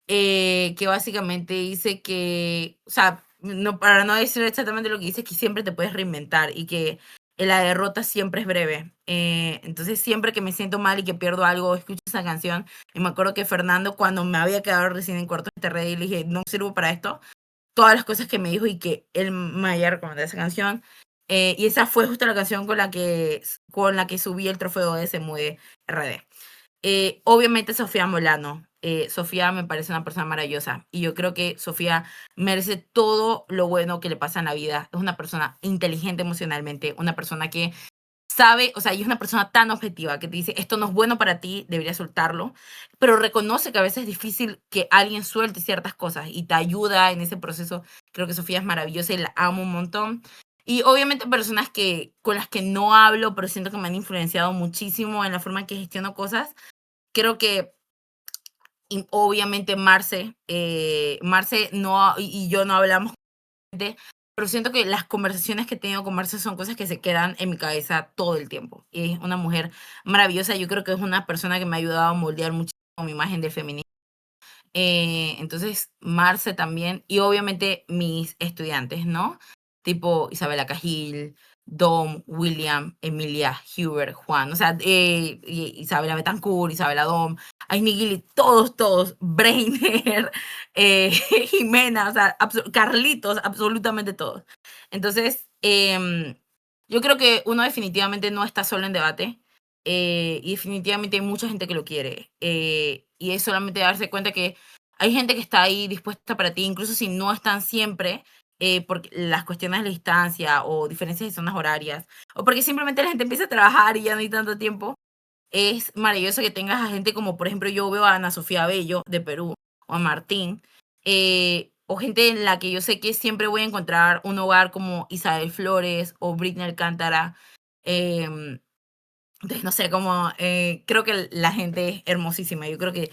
que básicamente dice que, o sea, no, para no decir exactamente lo que dice, que siempre te puedes reinventar y que la derrota siempre es breve. Entonces, siempre que me siento mal y que pierdo algo, escucho esa canción. Y me acuerdo que Fernando, cuando me había quedado recién en cuarto de TRD y le dije, no sirvo para esto, todas las cosas que me dijo y que él me había recomendado esa canción. Y esa fue justo la canción con la que subí el trofeo de SMUE RD. Obviamente Sofía Molano. Sofía me parece una persona maravillosa y yo creo que Sofía merece todo lo bueno que le pasa en la vida. Es una persona inteligente emocionalmente, una persona que sabe, o sea, y es una persona tan objetiva que te dice, esto no es bueno para ti, deberías soltarlo, pero reconoce que a veces es difícil que alguien suelte ciertas cosas y te ayuda en ese proceso. Creo que Sofía es maravillosa y la amo un montón. Y obviamente personas con las que no hablo, pero siento que me han influenciado muchísimo en la forma en que gestiono cosas. Creo que obviamente Marce no, y yo no hablamos, pero siento que las conversaciones que he tenido con Marce son cosas que se quedan en mi cabeza todo el tiempo. Es una mujer maravillosa, yo creo que es una persona que me ha ayudado a moldear muchísimo mi imagen de feminismo. Entonces, Marce también, y obviamente mis estudiantes, ¿no? Tipo Isabela Cajil, Dom, William, Emilia, Hubert, Juan, o sea, Isabela Betancourt, Isabela Dom, Aini Gili, todos, Brainer, Jimena, o sea, Carlitos, absolutamente todos. Entonces, yo creo que uno definitivamente no está solo en debate. Y definitivamente hay mucha gente que lo quiere. Y es solamente darse cuenta que hay gente que está ahí dispuesta para ti, incluso si no están siempre, por las cuestiones de la distancia o diferencias de zonas horarias, o porque simplemente la gente empieza a trabajar y ya no hay tanto tiempo. Es maravilloso que tengas a gente como, por ejemplo, yo veo a Ana Sofía Bello de Perú, o a Martín, o gente en la que yo sé que siempre voy a encontrar un hogar como Isabel Flores o Britney Alcántara. Entonces, no sé, creo que la gente es hermosísima. Yo creo que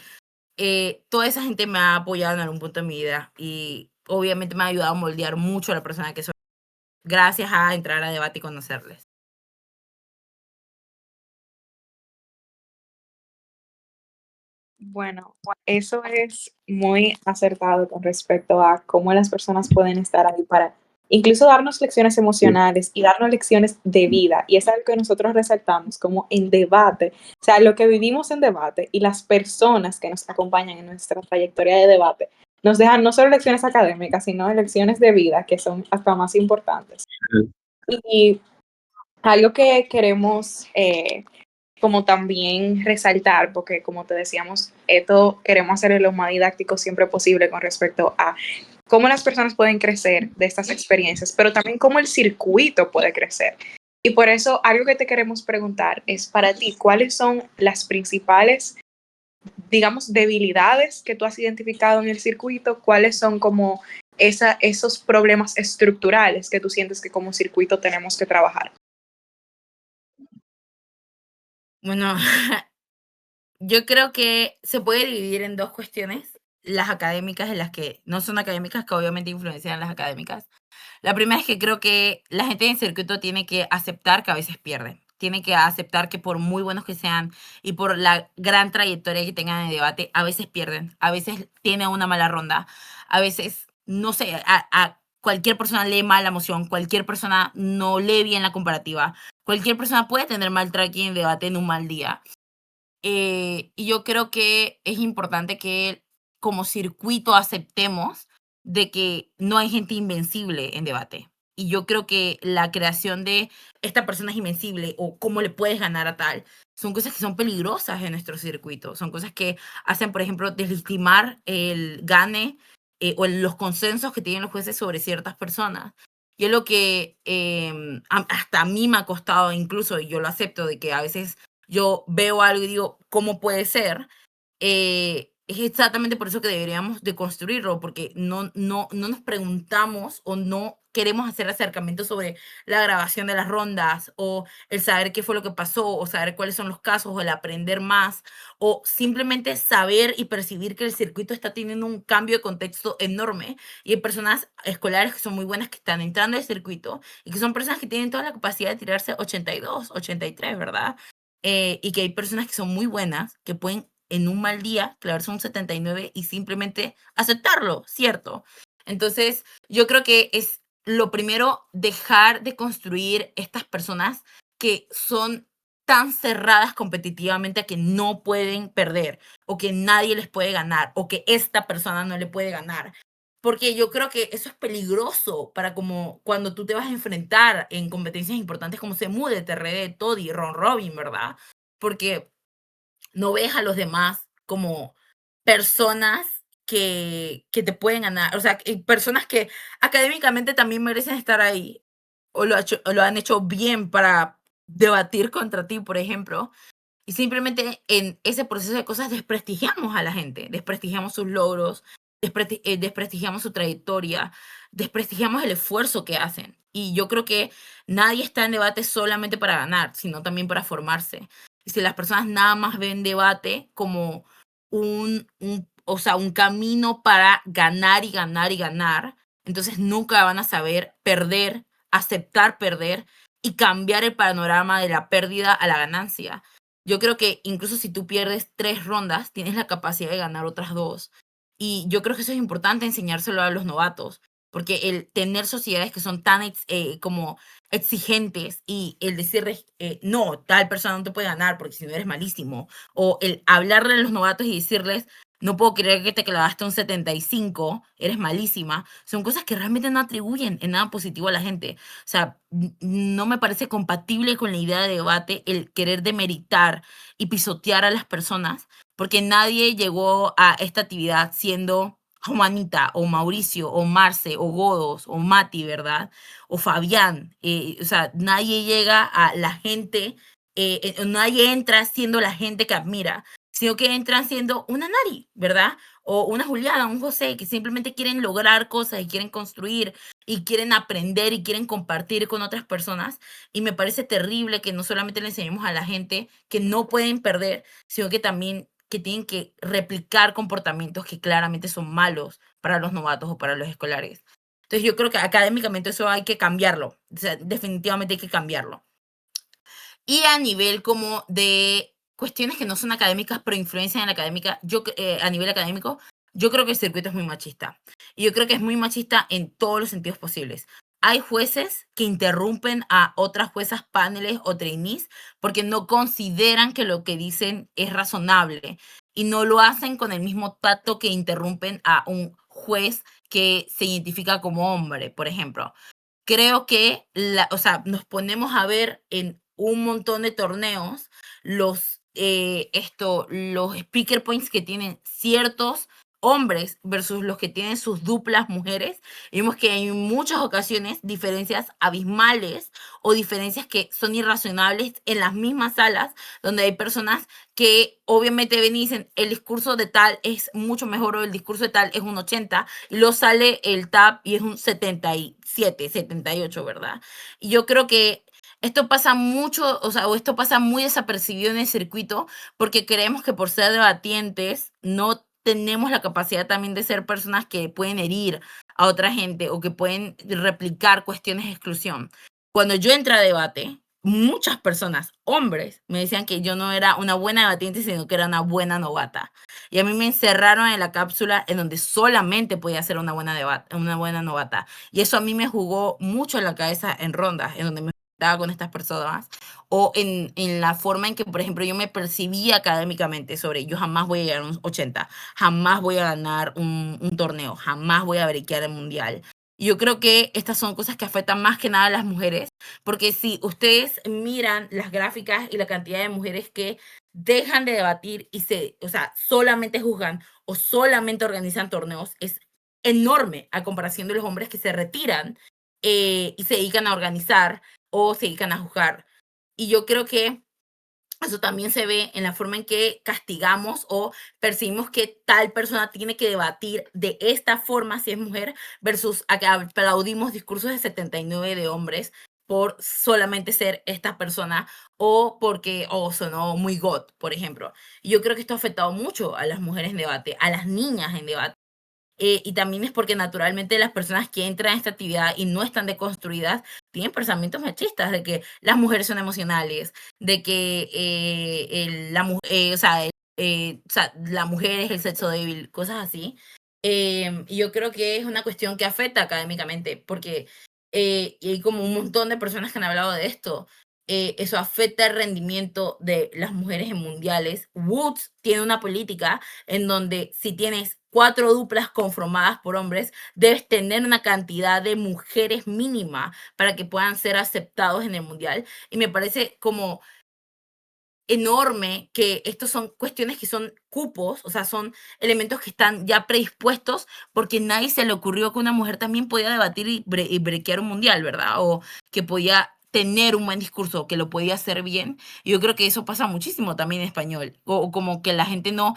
toda esa gente me ha apoyado en algún punto de mi vida y obviamente me ha ayudado a moldear mucho a la persona que soy, gracias a entrar a debate y conocerles. Bueno, eso es muy acertado con respecto a cómo las personas pueden estar ahí para incluso darnos lecciones emocionales y darnos lecciones de vida. Y es algo que nosotros resaltamos como en debate, o sea, lo que vivimos en debate y las personas que nos acompañan en nuestra trayectoria de debate nos dejan no solo lecciones académicas, sino lecciones de vida que son hasta más importantes. Y algo que queremos como también resaltar, porque como te decíamos, esto queremos hacer lo más didáctico siempre posible con respecto a cómo las personas pueden crecer de estas experiencias, pero también cómo el circuito puede crecer. Y por eso algo que te queremos preguntar es para ti, ¿cuáles son las principales digamos, debilidades que tú has identificado en el circuito? ¿Cuáles son como esos problemas estructurales que tú sientes que como circuito tenemos que trabajar? Bueno, yo creo que se puede dividir en dos cuestiones, las académicas y las que no son académicas, que obviamente influencian las académicas. La primera es que creo que la gente en circuito tiene que aceptar que a veces pierden. Tiene que aceptar que por muy buenos que sean y por la gran trayectoria que tengan en el debate, a veces pierden, a veces tienen una mala ronda, a veces, no sé, a cualquier persona lee mal la moción, cualquier persona no lee bien la comparativa, cualquier persona puede tener mal tracking en debate en un mal día. Y yo creo que es importante que como circuito aceptemos de que no hay gente invencible en debate. Y yo creo que la creación de esta persona es invencible o cómo le puedes ganar a tal, son cosas que son peligrosas en nuestro circuito. Son cosas que hacen, por ejemplo, deslegitimar el gane o los consensos que tienen los jueces sobre ciertas personas. Yo lo que hasta a mí me ha costado incluso, y yo lo acepto, de que a veces yo veo algo y digo, ¿cómo puede ser? Es exactamente por eso que deberíamos de construirlo, porque no nos preguntamos o no queremos hacer acercamientos sobre la grabación de las rondas o el saber qué fue lo que pasó o saber cuáles son los casos o el aprender más o simplemente saber y percibir que el circuito está teniendo un cambio de contexto enorme y hay personas escolares que son muy buenas que están entrando al circuito y que son personas que tienen toda la capacidad de tirarse 82, 83, ¿verdad? Y que hay personas que son muy buenas, que pueden en un mal día clavarse un 79 y simplemente aceptarlo, ¿cierto? Entonces, yo creo que es lo primero dejar de construir estas personas que son tan cerradas competitivamente a que no pueden perder o que nadie les puede ganar o que esta persona no le puede ganar. Porque yo creo que eso es peligroso para como cuando tú te vas a enfrentar en competencias importantes como Semude, TRD, Toddy, Ron Robin, ¿verdad? Porque no ves a los demás como personas que te pueden ganar, o sea, personas que académicamente también merecen estar ahí o o lo han hecho bien para debatir contra ti, por ejemplo, y simplemente en ese proceso de cosas desprestigiamos a la gente, desprestigiamos sus logros, desprestigiamos su trayectoria, desprestigiamos el esfuerzo que hacen. Y yo creo que nadie está en debate solamente para ganar, sino también para formarse. Y si las personas nada más ven debate como o sea, un camino para ganar y ganar y ganar, entonces nunca van a saber perder, aceptar perder y cambiar el panorama de la pérdida a la ganancia. Yo creo que incluso si tú pierdes 3 rondas, tienes la capacidad de ganar otras 2. Y yo creo que eso es importante enseñárselo a los novatos, porque el tener sociedades que son tan como exigentes y el decirles, no, tal persona no te puede ganar porque si no eres malísimo, o el hablarle a los novatos y decirles, no puedo creer que te clavaste un 75, eres malísima, son cosas que realmente no atribuyen en nada positivo a la gente. O sea, no me parece compatible con la idea de debate el querer demeritar y pisotear a las personas, porque nadie llegó a esta actividad siendo Juanita o Mauricio o Marce o Godos o Mati, ¿verdad? O Fabián. O sea, nadie llega a la gente, nadie entra siendo la gente que admira, sino que entran siendo una Nari, ¿verdad? O una Juliana, un José, que simplemente quieren lograr cosas y quieren construir y quieren aprender y quieren compartir con otras personas. Y me parece terrible que no solamente le enseñemos a la gente que no pueden perder, sino que también que tienen que replicar comportamientos que claramente son malos para los novatos o para los escolares. Entonces yo creo que académicamente eso hay que cambiarlo, o sea, definitivamente hay que cambiarlo. Y a nivel como de cuestiones que no son académicas, pero influencian en la académica, a nivel académico, yo creo que el circuito es muy machista. Y yo creo que es muy machista en todos los sentidos posibles. Hay jueces que interrumpen a otras juezas, paneles o trainees porque no consideran que lo que dicen es razonable y no lo hacen con el mismo tacto que interrumpen a un juez que se identifica como hombre, por ejemplo. Creo que o sea, nos ponemos a ver en un montón de torneos los speaker points que tienen ciertos hombres versus los que tienen sus duplas mujeres, vimos que hay en muchas ocasiones diferencias abismales o diferencias que son irracionables en las mismas salas, donde hay personas que obviamente ven y dicen el discurso de tal es mucho mejor o el discurso de tal es un 80 y luego sale el TAP y es un 77, 78, ¿verdad? Y yo creo que esto pasa mucho, o sea, o esto pasa muy desapercibido en el circuito porque creemos que por ser debatientes no tenemos la capacidad también de ser personas que pueden herir a otra gente o que pueden replicar cuestiones de exclusión. Cuando yo entré a debate, muchas personas, hombres, me decían que yo no era una buena debatiente, sino que era una buena novata. Y a mí me encerraron en la cápsula en donde solamente podía ser una buena novata. Y eso a mí me jugó mucho en la cabeza en rondas, en donde me enfrentaba con estas personas, o en la forma en que, por ejemplo, yo me percibía académicamente sobre yo jamás voy a llegar a un 80, jamás voy a ganar un torneo, jamás voy a brequear el mundial. Y yo creo que estas son cosas que afectan más que nada a las mujeres, porque si ustedes miran las gráficas y la cantidad de mujeres que dejan de debatir y o sea, solamente juzgan o solamente organizan torneos, es enorme a comparación de los hombres que se retiran y se dedican a organizar o se dedican a juzgar. Y yo creo que eso también se ve en la forma en que castigamos o percibimos que tal persona tiene que debatir de esta forma si es mujer versus a que aplaudimos discursos de 79 de hombres por solamente ser esta persona o porque sonó muy God, por ejemplo. Y yo creo que esto ha afectado mucho a las mujeres en debate, a las niñas en debate. Y también es porque naturalmente las personas que entran a esta actividad y no están deconstruidas tienen pensamientos machistas de que las mujeres son emocionales, de que o sea, la mujer es el sexo débil, cosas así. Y yo creo que es una cuestión que afecta académicamente, porque y hay como un montón de personas que han hablado de esto. Eso afecta el rendimiento de las mujeres en mundiales. Woods tiene una política en donde si tienes 4 duplas conformadas por hombres, debes tener una cantidad de mujeres mínima para que puedan ser aceptados en el mundial. Y me parece como enorme que estos son cuestiones que son cupos, o sea, son elementos que están ya predispuestos porque nadie se le ocurrió que una mujer también podía debatir y brequear un mundial, ¿verdad? O que podía tener un buen discurso, que lo podía hacer bien. Y yo creo que eso pasa muchísimo también en español. O como que la gente no,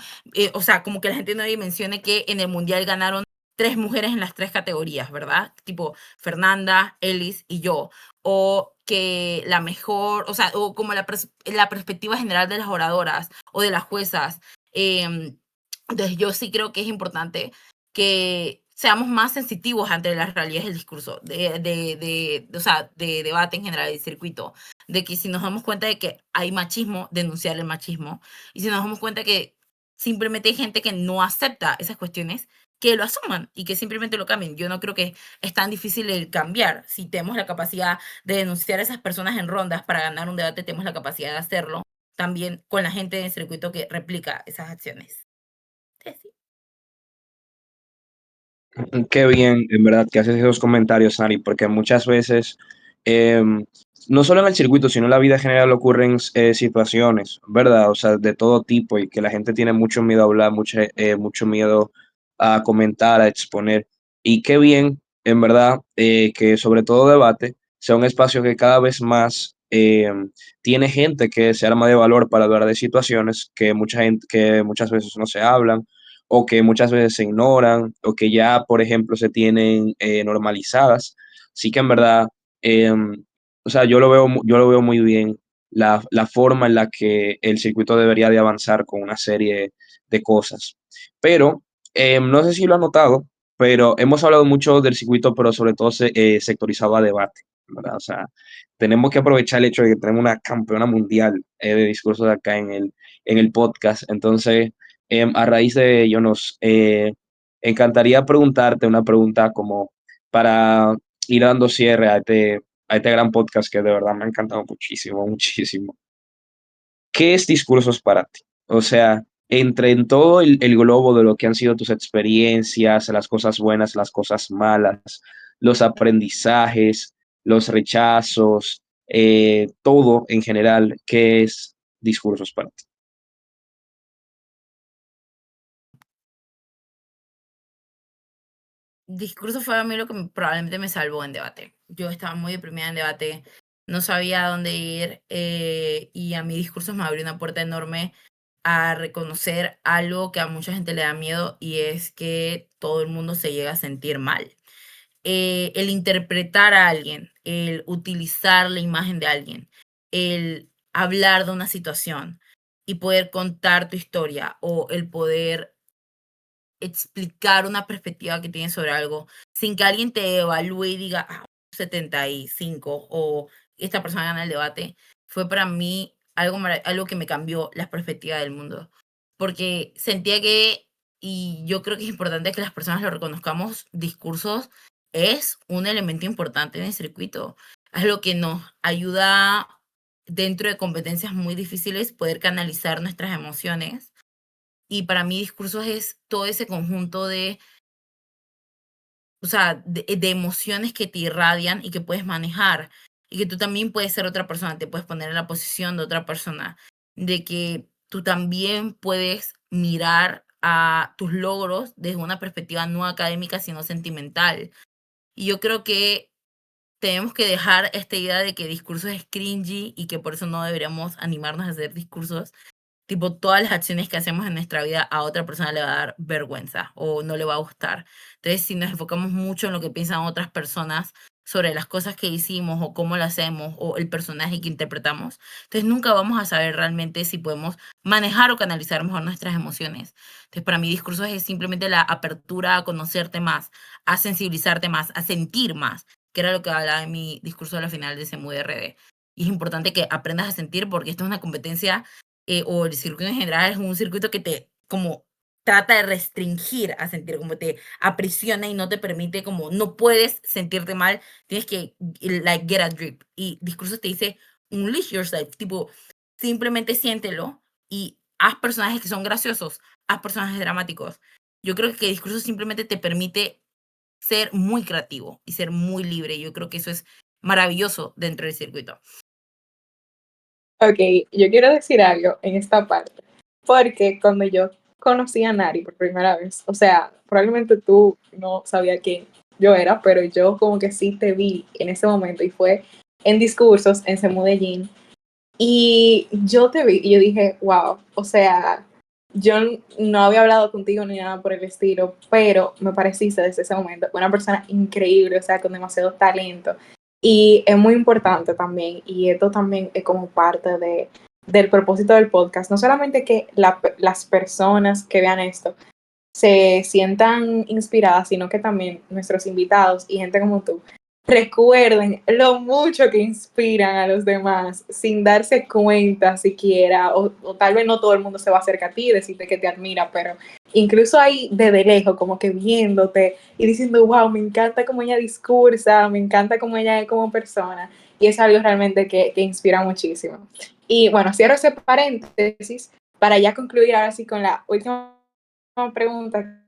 o sea, como que la gente no dimensione que en el mundial ganaron 3 mujeres en las 3 categorías, ¿verdad? Tipo Fernanda, Ellis y yo o que la mejor, o sea, o como la perspectiva general de las oradoras o de las juezas. Entonces yo sí creo que es importante que seamos más sensitivos ante las realidades del discurso, o sea, de debate en general, del circuito, de que si nos damos cuenta de que hay machismo, denunciar el machismo, y si nos damos cuenta que simplemente hay gente que no acepta esas cuestiones, que lo asuman y que simplemente lo cambien. Yo no creo que es tan difícil el cambiar. Si tenemos la capacidad de denunciar a esas personas en rondas para ganar un debate, tenemos la capacidad de hacerlo también con la gente en el circuito que replica esas acciones. Sí. Qué bien, en verdad, que haces esos comentarios, Ari, porque muchas veces, em, no solo en el circuito, sino en la vida en general ocurren situaciones, ¿verdad? O sea, de todo tipo y que la gente tiene mucho miedo a hablar, mucho miedo a comentar, a exponer. Y qué bien, en verdad, que sobre todo debate sea un espacio que cada vez más tiene gente que se arma de valor para hablar de situaciones que muchas veces no se hablan o que muchas veces se ignoran, o que ya, por ejemplo, se tienen normalizadas. Sí que en verdad, o sea, yo lo veo muy bien la forma en la que el circuito debería de avanzar con una serie de cosas. Pero, no sé si lo han notado, pero hemos hablado mucho del circuito, pero sobre todo sectorizado a debate, ¿verdad? O sea, tenemos que aprovechar el hecho de que tenemos una campeona mundial de discursos acá en el podcast. Entonces, a raíz de ello, nos encantaría preguntarte una pregunta como para ir dando cierre a este gran podcast que de verdad me ha encantado muchísimo, muchísimo. ¿Qué es discursos para ti? O sea, en todo el globo de lo que han sido tus experiencias, las cosas buenas, las cosas malas, los aprendizajes, los rechazos, todo en general, ¿qué es discursos para ti? discurso fue a mí lo que probablemente me salvó en debate. Yo estaba muy deprimida en debate, no sabía a dónde ir, y a mi discurso me abrió una puerta enorme a reconocer algo que a mucha gente le da miedo, y es que todo el mundo se llega a sentir mal. El interpretar a alguien, el utilizar la imagen de alguien, el hablar de una situación y poder contar tu historia, o el poder explicar una perspectiva que tienes sobre algo sin que alguien te evalúe y diga, 75, o esta persona gana el debate, fue para mí algo que me cambió la perspectiva del mundo. Porque sentía que, y yo creo que es importante que las personas lo reconozcamos, discursos es un elemento importante en el circuito. Es lo que nos ayuda dentro de competencias muy difíciles poder canalizar nuestras emociones, y para mí discursos es todo ese conjunto de, o sea, de emociones que te irradian y que puedes manejar, y que tú también puedes ser otra persona, te puedes poner en la posición de otra persona, de que tú también puedes mirar a tus logros desde una perspectiva no académica, sino sentimental. Y yo creo que tenemos que dejar esta idea de que discursos es cringy y que por eso no deberíamos animarnos a hacer discursos. Tipo, todas las acciones que hacemos en nuestra vida a otra persona le va a dar vergüenza o no le va a gustar. Entonces, si nos enfocamos mucho en lo que piensan otras personas sobre las cosas que hicimos o cómo lo hacemos o el personaje que interpretamos, entonces nunca vamos a saber realmente si podemos manejar o canalizar mejor nuestras emociones. Entonces, para mí, discursos es simplemente la apertura a conocerte más, a sensibilizarte más, a sentir más, que era lo que hablaba en mi discurso de la final de CEMUD-RD. Y es importante que aprendas a sentir, porque esto es una competencia, o el circuito en general es un circuito que te como trata de restringir a sentir, como te aprisiona y no te permite, como no puedes sentirte mal, tienes que like get a grip. Y discursos te dice unleash yourself, tipo simplemente siéntelo y haz personajes que son graciosos, haz personajes dramáticos. Yo creo que discursos simplemente te permite ser muy creativo y ser muy libre. Yo creo que eso es maravilloso dentro del circuito. Ok, yo quiero decir algo en esta parte, porque cuando yo conocí a Nari por primera vez, o sea, probablemente tú no sabías quién yo era, pero yo como que sí te vi en ese momento y fue en discursos en Medellín, y yo te vi y yo dije, wow, o sea, yo no había hablado contigo ni nada por el estilo, pero me pareciste desde ese momento una persona increíble, o sea, con demasiado talento. Y es muy importante también, y esto también es como parte del propósito del podcast, no solamente que las personas que vean esto se sientan inspiradas, sino que también nuestros invitados y gente como tú recuerden lo mucho que inspiran a los demás sin darse cuenta siquiera, o tal vez no todo el mundo se va a acercar a ti y decirte que te admira, pero incluso ahí desde lejos, como que viéndote y diciendo, wow, me encanta cómo ella discursa, me encanta cómo ella es como persona, y es algo realmente que inspira muchísimo. Y bueno, cierro ese paréntesis para ya concluir ahora sí con la última pregunta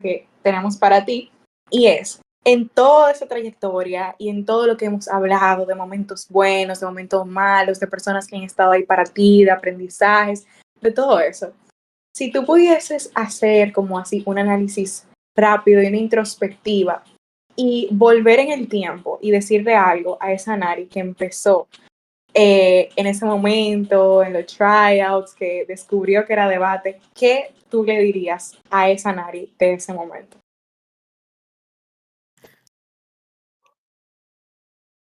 que tenemos para ti, y es, en toda esa trayectoria y en todo lo que hemos hablado de momentos buenos, de momentos malos, de personas que han estado ahí para ti, de aprendizajes, de todo eso, si tú pudieses hacer como así un análisis rápido y una introspectiva y volver en el tiempo y decirle algo a esa Nari que empezó en ese momento, en los tryouts, que descubrió que era debate, ¿qué tú le dirías a esa Nari de ese momento?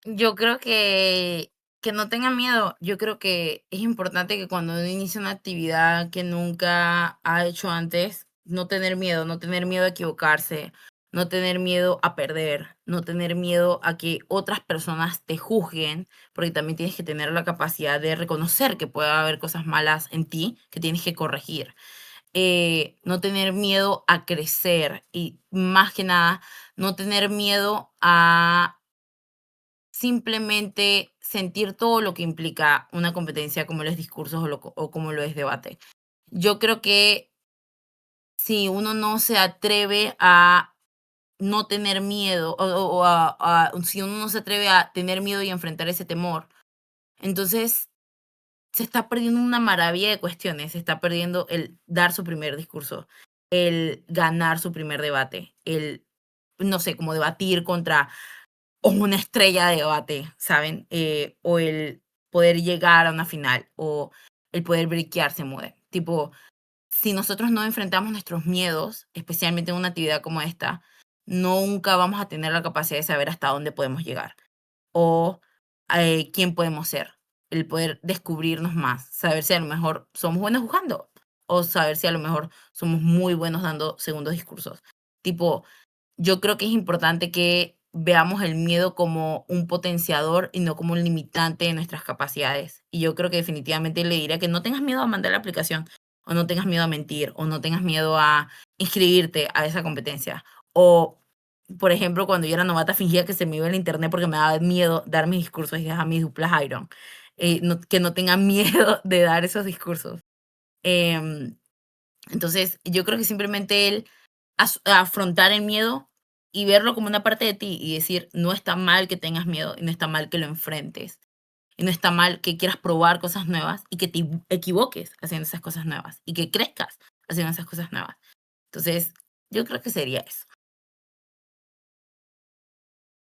Yo creo que no tenga miedo. Yo creo que es importante que cuando uno inicia una actividad que nunca ha hecho antes, no tener miedo, no tener miedo a equivocarse, no tener miedo a perder, no tener miedo a que otras personas te juzguen, porque también tienes que tener la capacidad de reconocer que puede haber cosas malas en ti que tienes que corregir. No tener miedo a crecer y más que nada, no tener miedo a simplemente sentir todo lo que implica una competencia como los discursos o como lo es debate. Yo creo que si uno no se atreve a no tener miedo si uno no se atreve a tener miedo y enfrentar ese temor, entonces se está perdiendo una maravilla de cuestiones. Se está perdiendo el dar su primer discurso, el ganar su primer debate, el no sé, como debatir contra una estrella de debate, ¿saben? O el poder llegar a una final, o el poder breakear se mueve. Tipo, si nosotros no enfrentamos nuestros miedos, especialmente en una actividad como esta, nunca vamos a tener la capacidad de saber hasta dónde podemos llegar o quién podemos ser. El poder descubrirnos más, saber si a lo mejor somos buenos jugando o saber si a lo mejor somos muy buenos dando segundos discursos. Tipo, yo creo que es importante que veamos el miedo como un potenciador y no como un limitante de nuestras capacidades. Y yo creo que definitivamente le diría que no tengas miedo a mandar la aplicación, o no tengas miedo a mentir, o no tengas miedo a inscribirte a esa competencia. O, por ejemplo, cuando yo era novata fingía que se me iba el internet porque me daba miedo dar mis discursos y dejar mis duplas Iron. Que no tenga miedo de dar esos discursos. Em, entonces, yo creo que simplemente el afrontar el miedo y verlo como una parte de ti y decir, no está mal que tengas miedo y no está mal que lo enfrentes. Y no está mal que quieras probar cosas nuevas y que te equivoques haciendo esas cosas nuevas y que crezcas haciendo esas cosas nuevas. Entonces, yo creo que sería eso.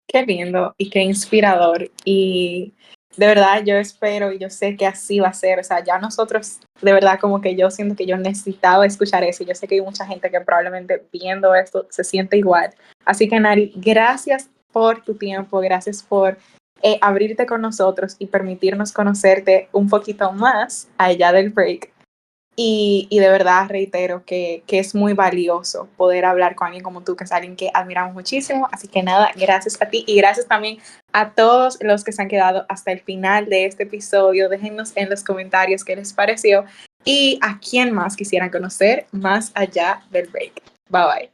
Qué lindo y qué inspirador. Y de verdad yo espero y yo sé que así va a ser. O sea, ya nosotros, de verdad, como que yo siento que yo necesitaba escuchar eso. Y yo sé que hay mucha gente que probablemente viendo esto se siente igual. Así que, Nari, gracias por tu tiempo, gracias por abrirte con nosotros y permitirnos conocerte un poquito más allá del break. Y de verdad reitero que es muy valioso poder hablar con alguien como tú, que es alguien que admiramos muchísimo. Así que nada, gracias a ti y gracias también a todos los que se han quedado hasta el final de este episodio. Déjennos en los comentarios qué les pareció y a quién más quisieran conocer más allá del break. Bye bye.